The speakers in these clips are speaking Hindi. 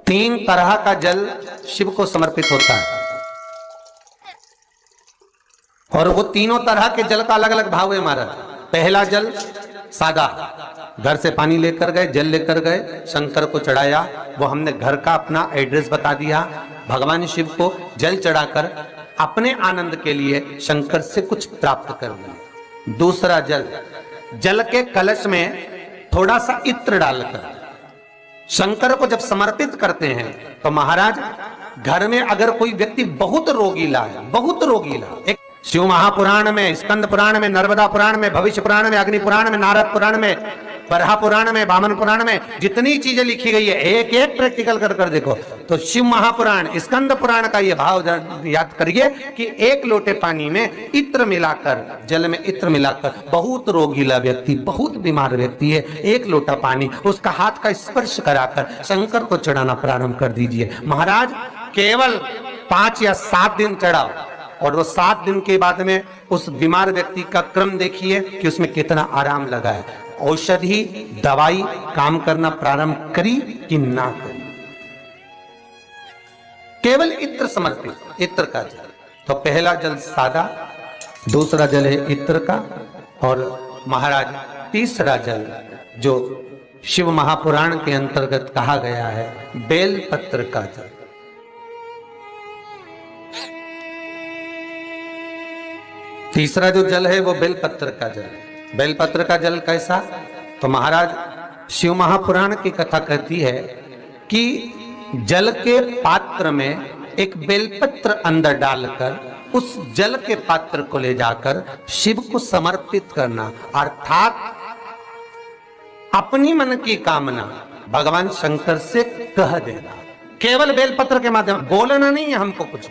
तीन तरह का जल शिव को समर्पित होता है और वो तीनों तरह के जल का अलग अलग भाव है महाराज। पहला जल सादा, घर से पानी लेकर गए, जल लेकर गए, शंकर को चढ़ाया, वो हमने घर का अपना एड्रेस बता दिया, भगवान शिव को जल चढ़ाकर अपने आनंद के लिए शंकर से कुछ प्राप्त कर लिया। दूसरा जल, जल के कलश में थोड़ा सा इत्र डालकर शंकर को जब समर्पित करते हैं तो महाराज घर में अगर कोई व्यक्ति बहुत रोगीला है, बहुत रोगीला, एक शिव महापुराण में, स्कंद पुराण में, नर्मदा पुराण में, भविष्य पुराण में, अग्नि पुराण में, नारद पुराण में, बरहा पुराण में, वामन पुराण में जितनी चीजें लिखी गई है एक एक प्रैक्टिकल कर कर देखो तो शिव महापुराण, स्कंद पुराण का ये भाव याद करिए कि एक लोटे पानी में इत्र मिलाकर, जल में इत्र मिलाकर, बहुत रोगीला व्यक्ति, बहुत बीमार व्यक्ति है, एक लोटा पानी उसका हाथ का स्पर्श कराकर शंकर को चढ़ाना प्रारंभ कर दीजिए। महाराज केवल 5 या 7 दिन चढ़ाओ और वो 7 दिन के बाद में उस बीमार व्यक्ति का क्रम देखिए कि उसमें कितना आराम लगा है। औषधि दवाई काम करना प्रारंभ करी कि ना करी। केवल इत्र समर्पित, इत्र का जल। तो पहला जल सादा, दूसरा जल है इत्र का, और महाराज तीसरा जल जो शिव महापुराण के अंतर्गत कहा गया है बेलपत्र का जल। तीसरा जो जल है वो बेलपत्र का जल। बेलपत्र का जल कैसा? तो महाराज शिव महापुराण की कथा कहती है कि जल के पात्र में एक बेलपत्र अंदर डालकर उस जल के पात्र को ले जाकर शिव को समर्पित करना, अर्थात अपनी मन की कामना भगवान शंकर से कह देना। केवल बेलपत्र के माध्यम, बोलना नहीं है हमको, कुछ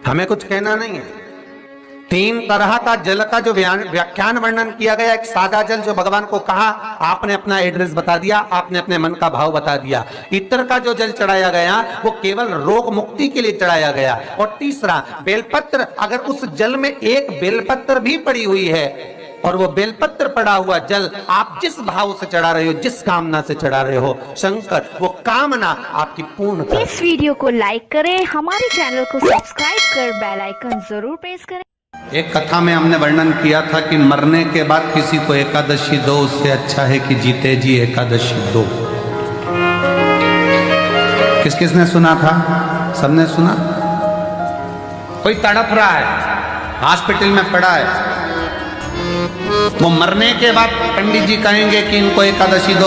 हमें कुछ कहना नहीं है। 3 तरह का जल का जो व्याख्यान वर्णन किया गया, एक सादा जल जो भगवान को कहा, आपने अपना एड्रेस बता दिया, आपने अपने मन का भाव बता दिया। इत्र का जो जल चढ़ाया गया वो केवल रोग मुक्ति के लिए चढ़ाया गया। और तीसरा बेलपत्र, अगर उस जल में एक बेलपत्र भी पड़ी हुई है और वो बेलपत्र पड़ा हुआ जल आप जिस भाव से चढ़ा रहे हो, जिस कामना से चढ़ा रहे हो, शंकर वो कामना आपकी पूर्ण कर। इस वीडियो को लाइक करें, हमारे चैनल को सब्सक्राइब कर बेल आइकन जरूर प्रेस करें। एक कथा में हमने वर्णन किया था कि मरने के बाद किसी को एकादशी दो, उससे अच्छा है कि जीते जी एकादशी दो। किस किसने सुना था? सबने सुना? कोई तड़प रहा है, हॉस्पिटल में पड़ा है, वो मरने के बाद पंडित जी कहेंगे कि इनको एकादशी दो,